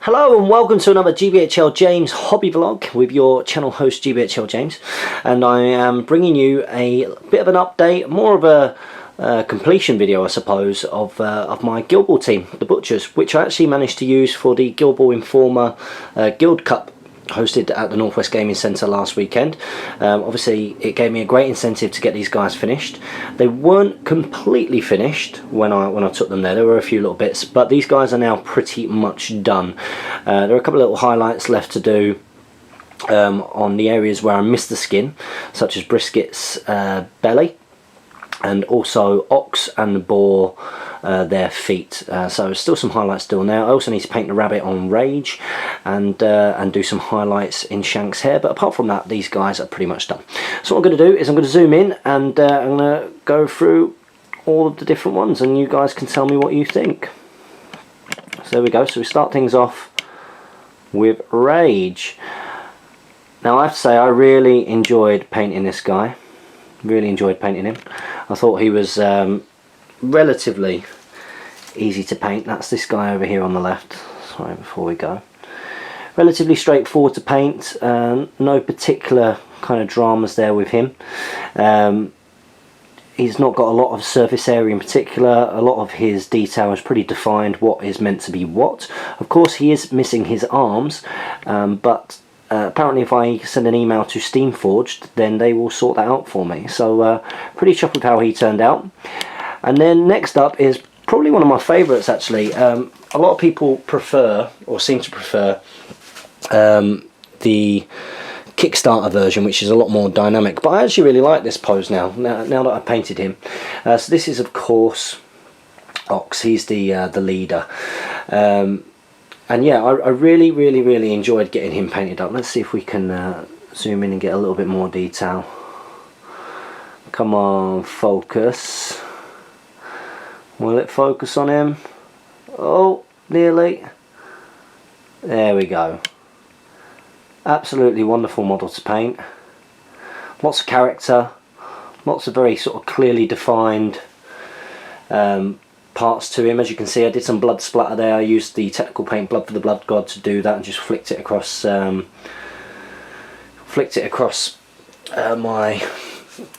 Hello and welcome to another GBHL James hobby vlog with your channel host GBHL James, and I am bringing you a bit of an update, more of a completion video I suppose, of my Guildball team, the Butchers, which I actually managed to use for the Guildball Informer Guild Cup hosted at the Northwest Gaming Centre last weekend. Obviously it gave me a great incentive to get these guys finished. They weren't completely finished when I took them there were a few little bits, but these guys are now pretty much done. There are a couple of little highlights left to do on the areas where I missed the skin, such as Brisket's belly, and also Ox and the Boar, their feet. So still some highlights still now. I also need to paint the rabbit on Rage and do some highlights in Shank's hair, but apart from that these guys are pretty much done. So what I'm going to do is I'm going to zoom in and I'm going to go through all of the different ones and you guys can tell me what you think. So there we go. So we start things off with Rage. Now I have to say I really enjoyed painting this guy. Really enjoyed painting him. I thought he was relatively easy to paint. That's this guy over here on the left. Sorry, before we go. Relatively straightforward to paint. No particular kind of dramas there with him. He's not got a lot of surface area in particular. A lot of his detail is pretty defined, what is meant to be what. Of course he is missing his arms, but apparently if I send an email to Steamforged then they will sort that out for me. So pretty chuffed with how he turned out. And then next up is probably one of my favourites actually. A lot of people prefer, or seem to prefer, the Kickstarter version, which is a lot more dynamic, but I actually really like this pose now that I've painted him. So this is of course Ox. He's the leader. And yeah, I really enjoyed getting him painted up. Let's see if we can zoom in and get a little bit more detail. Come on, focus. Will it focus on him? Oh, nearly. There we go. Absolutely wonderful model to paint. Lots of character. Lots of very sort of clearly defined parts to him. As you can see, I did some blood splatter there. I used the technical paint Blood for the Blood God to do that and just flicked it across my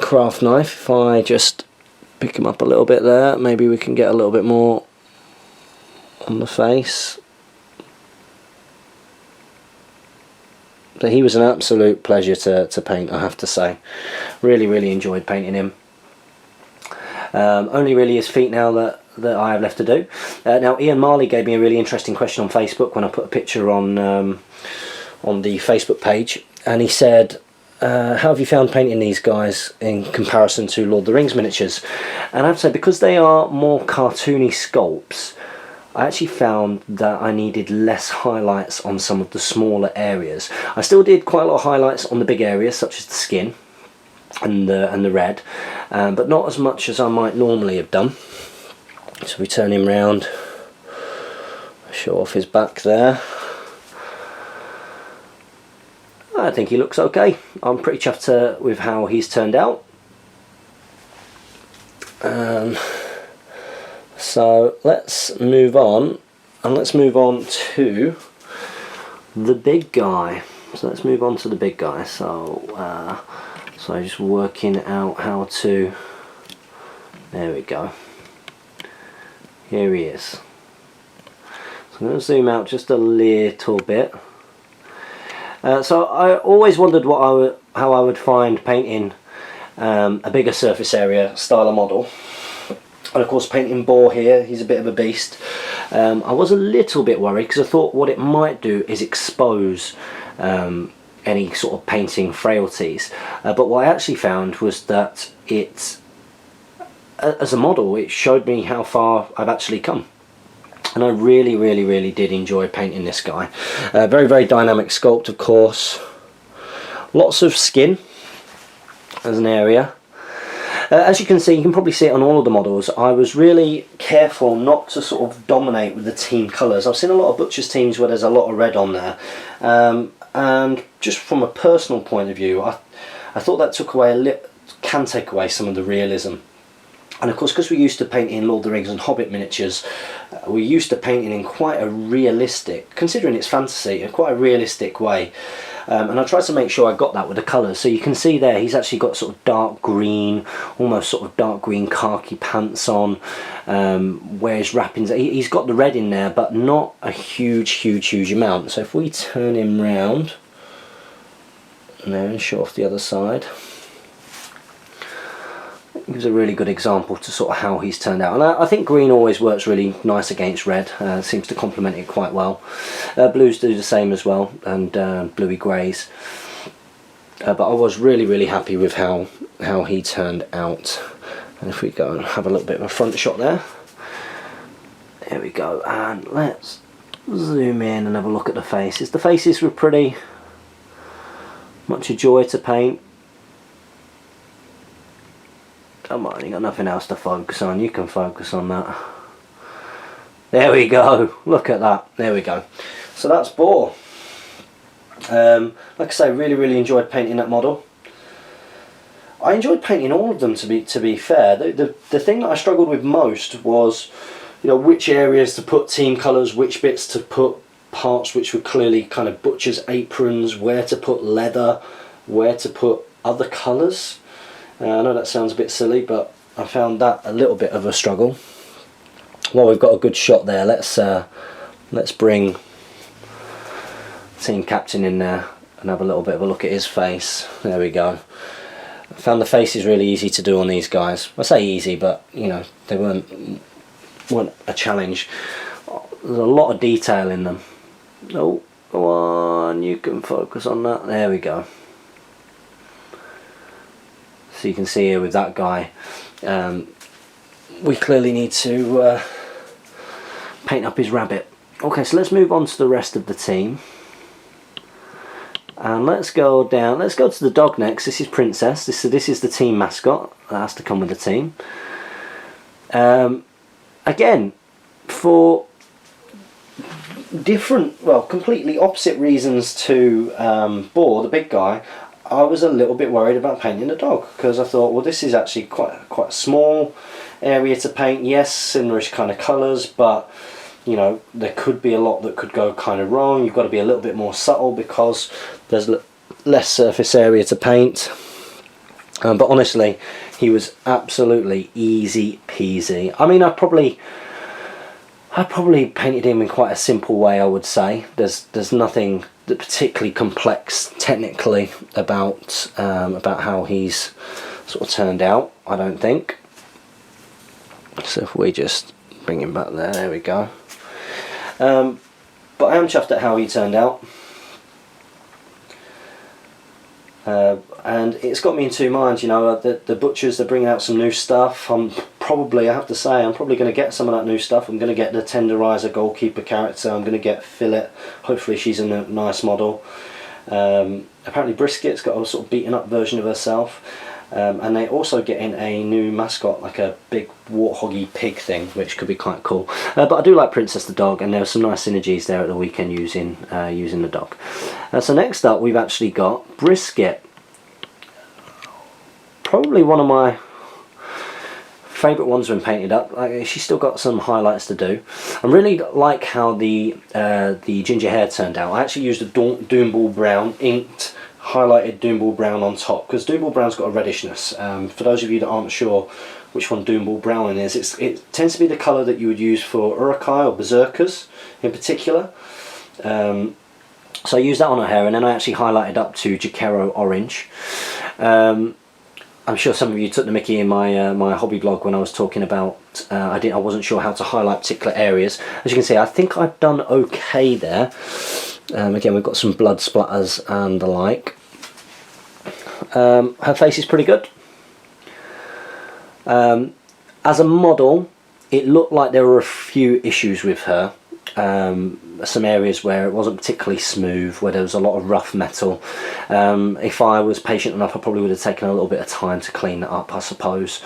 craft knife. If I just pick him up a little bit there, maybe we can get a little bit more on the face. But he was an absolute pleasure to paint, I have to say. Really enjoyed painting him. Only really his feet now that I have left to do. Now Ian Marley gave me a really interesting question on Facebook when I put a picture on the Facebook page, and he said, how have you found painting these guys in comparison to Lord of the Rings miniatures? And I have to say, because they are more cartoony sculpts, I actually found that I needed less highlights on some of the smaller areas. I still did quite a lot of highlights on the big areas, such as the skin and the red, but not as much as I might normally have done. So we turn him round, show off his back there. I think he looks okay. I'm pretty chuffed with how he's turned out. So let's move on, and let's move on to the big guy. So let's move on to the big guy. So just working out how to, there we go. Here he is. So I'm going to zoom out just a little bit. So I always wondered how I would find painting a bigger surface area style of model. And of course painting Boar here, he's a bit of a beast. I was a little bit worried because I thought what it might do is expose any sort of painting frailties. But what I actually found was that as a model, it showed me how far I've actually come. And I really did enjoy painting this guy. Very dynamic sculpt, of course. Lots of skin as an area. As you can see, you can probably see it on all of the models, I was really careful not to sort of dominate with the team colours. I've seen a lot of Butchers teams where there's a lot of red on there. And just from a personal point of view, I thought that can take away some of the realism And of course, because we used to paint in Lord of the Rings and Hobbit miniatures, we used to painting in quite a realistic, considering it's fantasy, in quite a realistic way. And I tried to make sure I got that with the colours. So you can see there, he's actually got sort of dark green, almost sort of dark green khaki pants on, where his wrappings, he's got the red in there, but not a huge amount. So if we turn him round, and show off the other side, gives a really good example to sort of how he's turned out. And I think green always works really nice against red, seems to complement it quite well. Blues do the same as well, and bluey greys. But I was really happy with how he turned out. And if we go and have a little bit of a front shot there. There we go, and let's zoom in and have a look at the faces. The faces were pretty much a joy to paint. Come on, you got nothing else to focus on. You can focus on that. There we go. Look at that. There we go. So that's Boar. Like I say, really enjoyed painting that model. I enjoyed painting all of them, to be fair. The thing that I struggled with most was, you know, which areas to put team colours, which bits to put parts which were clearly kind of butcher's aprons, where to put leather, where to put other colours. I know that sounds a bit silly, but I found that a little bit of a struggle. Well, we've got a good shot there. Let's bring team captain in there and have a little bit of a look at his face. There we go. I found the faces really easy to do on these guys. I say easy, but you know, they weren't a challenge. There's a lot of detail in them. Oh, go on, you can focus on that. There we go. So you can see here with that guy, we clearly need to paint up his rabbit. Okay, so let's move on to the rest of the team. And let's go down, let's go to the dog next. This is Princess. This is the team mascot. That has to come with the team. Again, for different, well, completely opposite reasons to Boar, the big guy, I was a little bit worried about painting the dog, because I thought, well, this is actually quite a small area to paint. Yes, similarish kind of colours, but you know, there could be a lot that could go kind of wrong. You've got to be a little bit more subtle because there's less surface area to paint. But honestly, he was absolutely easy peasy. I mean, I probably painted him in quite a simple way, I would say. There's nothing that particularly complex technically about how he's sort of turned out, I don't think. So if we just bring him back there we go. But I am chuffed at how he turned out. And it's got me in two minds, you know. The butchers, they're bringing out some new stuff. I have to say, I'm probably going to get some of that new stuff. I'm going to get the tenderizer goalkeeper character. I'm going to get Fillet. Hopefully she's a nice model. Apparently Brisket's got a sort of beaten up version of herself. And they're also getting a new mascot, like a big warthoggy pig thing, which could be quite cool. But I do like Princess the dog, and there were some nice synergies there at the weekend using the dog. So next up, we've actually got Brisket. Probably one of my favourite ones when painted up. She's still got some highlights to do. I really like how the ginger hair turned out. I actually used a Doomball brown, inked, highlighted Doomball brown on top, because Doomball brown's got a reddishness. For those of you that aren't sure which one Doomball brown is, it tends to be the colour that you would use for Urukai or Berserkers in particular. So I used that on her hair, and then I actually highlighted up to Jakero orange. I'm sure some of you took the mickey in my my hobby blog when I was talking about I wasn't sure how to highlight particular areas. As you can see, I think I've done okay there. Again, we've got some blood splatters and the like. Her face is pretty good. As a model, it looked like there were a few issues with her. Some areas where it wasn't particularly smooth, where there was a lot of rough metal. If I was patient enough, I probably would have taken a little bit of time to clean that up, I suppose.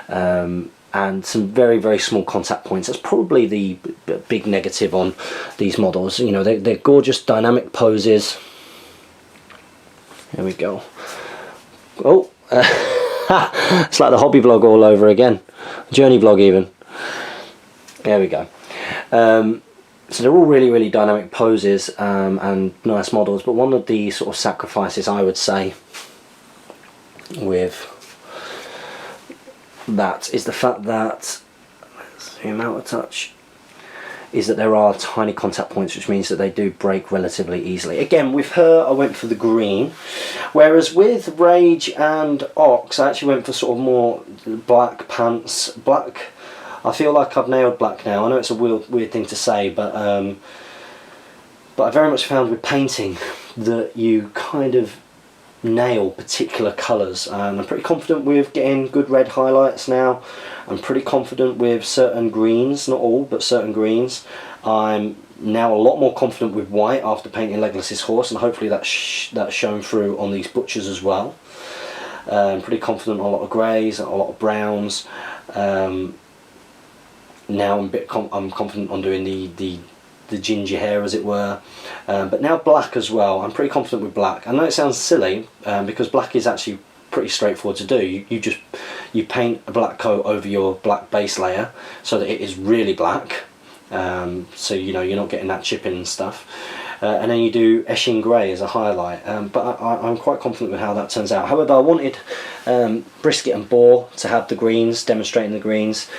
And some very small contact points. That's probably the big negative on these models. You know, they're gorgeous dynamic poses. There we go. Oh, It's like the hobby vlog all over again. Journey vlog even. There we go. So they're all really, really dynamic poses and nice models, but one of the sort of sacrifices I would say with that is the fact that, let's zoom out a touch, is that there are tiny contact points, which means that they do break relatively easily. Again, with her I went for the green, whereas with Rage and Ox I actually went for sort of more black pants. Black, I feel like I've nailed black now. I know it's a weird thing to say, but I very much found with painting that you kind of nail particular colours, and I'm pretty confident with getting good red highlights now. I'm pretty confident with certain greens, not all, but certain greens. I'm now a lot more confident with white after painting Legolas's horse, and hopefully that's shown through on these butchers as well. I'm pretty confident on a lot of greys, a lot of browns. Now I'm confident on doing the ginger hair, as it were, but now black as well. I'm pretty confident with black. I know it sounds silly because black is actually pretty straightforward to do. You paint a black coat over your black base layer so that it is really black, so you know you're not getting that chipping and stuff, and then you do Eshin grey as a highlight, but I'm quite confident with how that turns out. However, I wanted Brisket and Boar to have the greens, demonstrating the greens,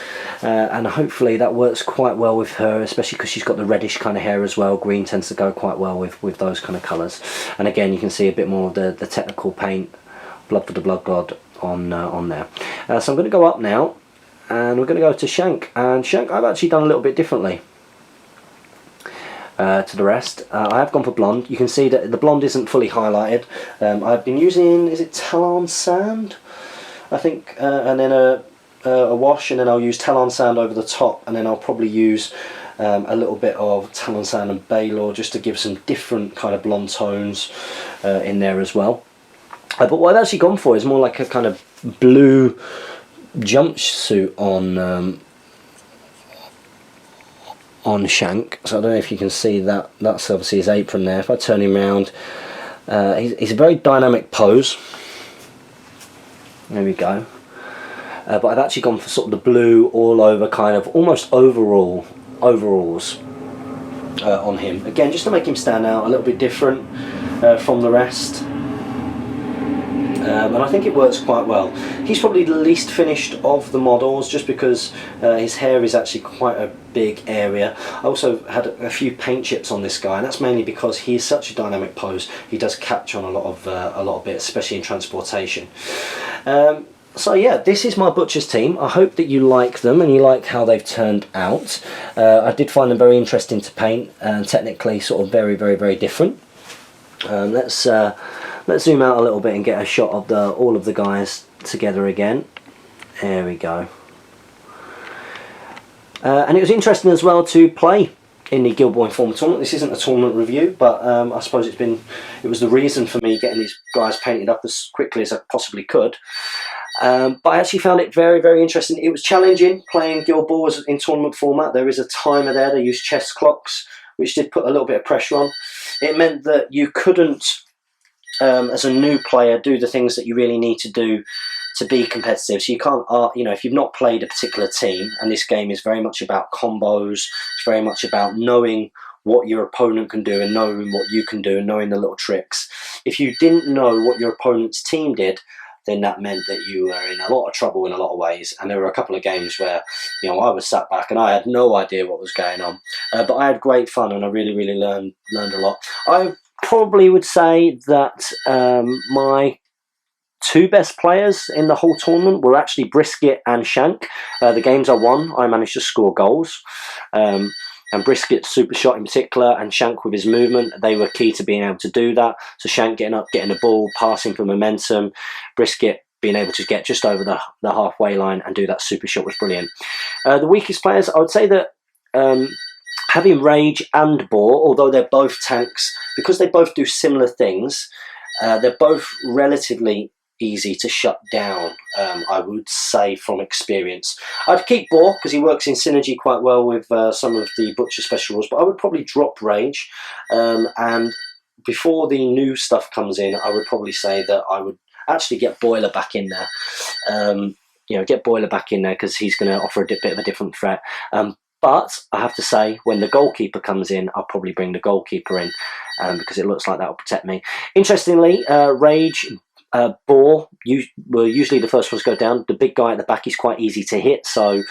and hopefully that works quite well with her, especially because she's got the reddish kind of hair as well. Green tends to go quite well with those kind of colours, and again you can see a bit more of the technical paint, Blood for the Blood God on there. So I'm going to go up now, and we're going to go to Shank, and Shank I've actually done a little bit differently to the rest. I have gone for blonde. You can see that the blonde isn't fully highlighted. I've been using, is it Talon Sand, I think, and then a wash, and then I'll use Talon Sand over the top, and then I'll probably use a little bit of Talon Sand and Baylor just to give some different kind of blonde tones in there as well. But what I've actually gone for is more like a kind of blue jumpsuit on Shank. So I don't know if you can see that. That's obviously his apron there. If I turn him around, he's a very dynamic pose. There we go. But I've actually gone for sort of the blue all over, kind of almost overalls on him. Again, just to make him stand out a little bit different from the rest. And I think it works quite well. He's probably the least finished of the models, just because his hair is actually quite a big area. I also had a few paint chips on this guy, and that's mainly because he is such a dynamic pose. He does catch on a lot of bits, especially in transportation. So yeah, this is my butcher's team. I hope that you like them and you like how they've turned out. I did find them very interesting to paint, and technically sort of very, very, very different. Let's zoom out a little bit and get a shot of all of the guys together again. There we go. And it was interesting as well to play in the Guildball Informer tournament. This isn't a tournament review, but I suppose it was the reason for me getting these guys painted up as quickly as I possibly could. But I actually found it very, very interesting. It was challenging playing Guildball in tournament format. There is a timer there. They use chess clocks, which did put a little bit of pressure on. It meant that you couldn't, as a new player, do the things that you really need to do to be competitive. So you can't, if you've not played a particular team, and this game is very much about combos, it's very much about knowing what your opponent can do and knowing what you can do and knowing the little tricks. If you didn't know what your opponent's team did, then that meant that you were in a lot of trouble in a lot of ways. And there were a couple of games where, I was sat back and I had no idea what was going on. But I had great fun, and I really, really learned a lot. I probably would say that my two best players in the whole tournament were actually Brisket and Shank. The games I won, I managed to score goals. And Brisket's super shot in particular, and Shank with his movement, they were key to being able to do that. So Shank getting up, getting the ball, passing for momentum. Brisket being able to get just over the halfway line and do that super shot was brilliant. The weakest players, I would say that having Rage and Boar, although they're both tanks, because they both do similar things, they're both relatively easy to shut down, I would say, from experience. I'd keep Boar because he works in synergy quite well with some of the Butcher special rules, but I would probably drop Rage, and before the new stuff comes in, I would probably say that I would actually get Boiler back in there. You know, get Boiler back in there because he's going to offer a bit of a different threat. But I have to say, when the goalkeeper comes in, I'll probably bring the goalkeeper in because it looks like that will protect me. Interestingly, Rage, Boar were usually the first ones to go down. The big guy at the back is quite easy to hit, so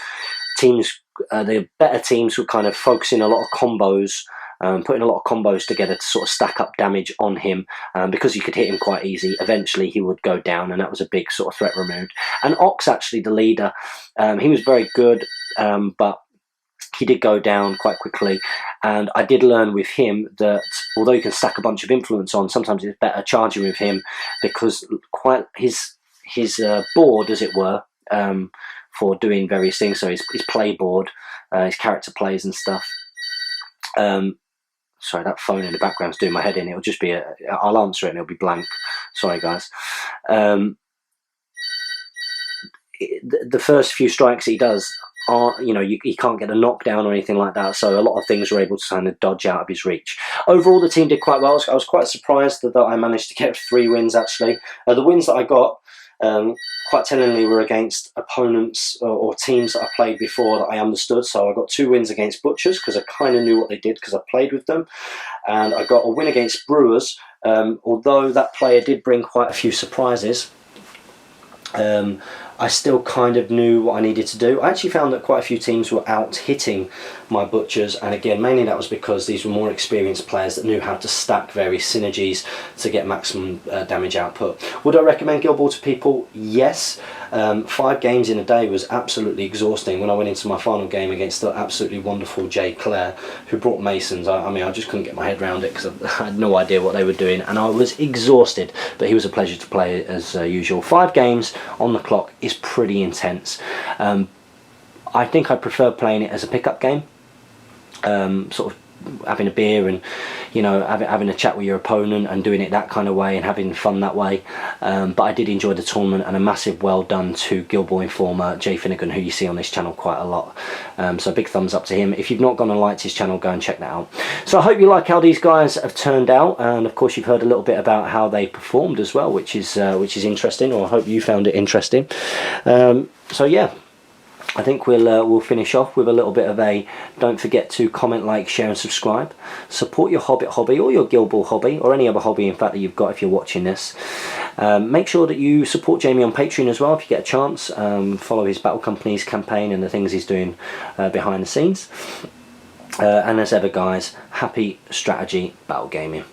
teams, the better teams were kind of focusing a lot of combos, putting a lot of combos together to sort of stack up damage on him, because you could hit him quite easy. Eventually he would go down, and that was a big sort of threat removed. And Ox, actually the leader, he was very good, but he did go down quite quickly, and I did learn with him that although you can stack a bunch of influence on, sometimes it's better charging with him, because quite his board, as it were, for doing various things, so his play board, his character plays and stuff. Sorry, that phone in the background's doing my head in. It'll just be I'll answer it and it'll be blank. Sorry guys. The first few strikes he does are, you know, he can't get a knockdown or anything like that, so a lot of things were able to kind of dodge out of his reach. Overall, the team did quite well. I was quite surprised that I managed to get 3 wins, actually. The wins that I got, quite tellingly, were against opponents or teams that I played before that I understood. So I got 2 wins against Butchers because I kind of knew what they did because I played with them, and I got a win against Brewers, although that player did bring quite a few surprises. I still kind of knew what I needed to do. I actually found that quite a few teams were out hitting my Butchers, and again, mainly that was because these were more experienced players that knew how to stack various synergies to get maximum damage output. Would I recommend Guildball to people? Yes. 5 games in a day was absolutely exhausting. When I went into my final game against the absolutely wonderful Jay Clare, who brought Masons, I mean, I just couldn't get my head around it because I had no idea what they were doing, and I was exhausted, but he was a pleasure to play as usual. 5 games on the clock is pretty intense. I think I prefer playing it as a pickup game, sort of having a beer and, you know, having a chat with your opponent and doing it that kind of way and having fun that way. But I did enjoy the tournament, and a massive well done to Guildball informer Jay Finnegan, who you see on this channel quite a lot. So big thumbs up to him. If you've not gone and liked his channel, go and check that out. So I hope you like how these guys have turned out, and of course you've heard a little bit about how they performed as well, which is interesting, or I hope you found it interesting. So yeah, I think we'll finish off with a little bit of a don't forget to comment, like, share and subscribe. Support your Hobbit hobby, or your Guildball hobby, or any other hobby in fact that you've got if you're watching this. Make sure that you support Jamie on Patreon as well if you get a chance. Follow his Battle Companies campaign and the things he's doing behind the scenes. And as ever guys, happy strategy battle gaming.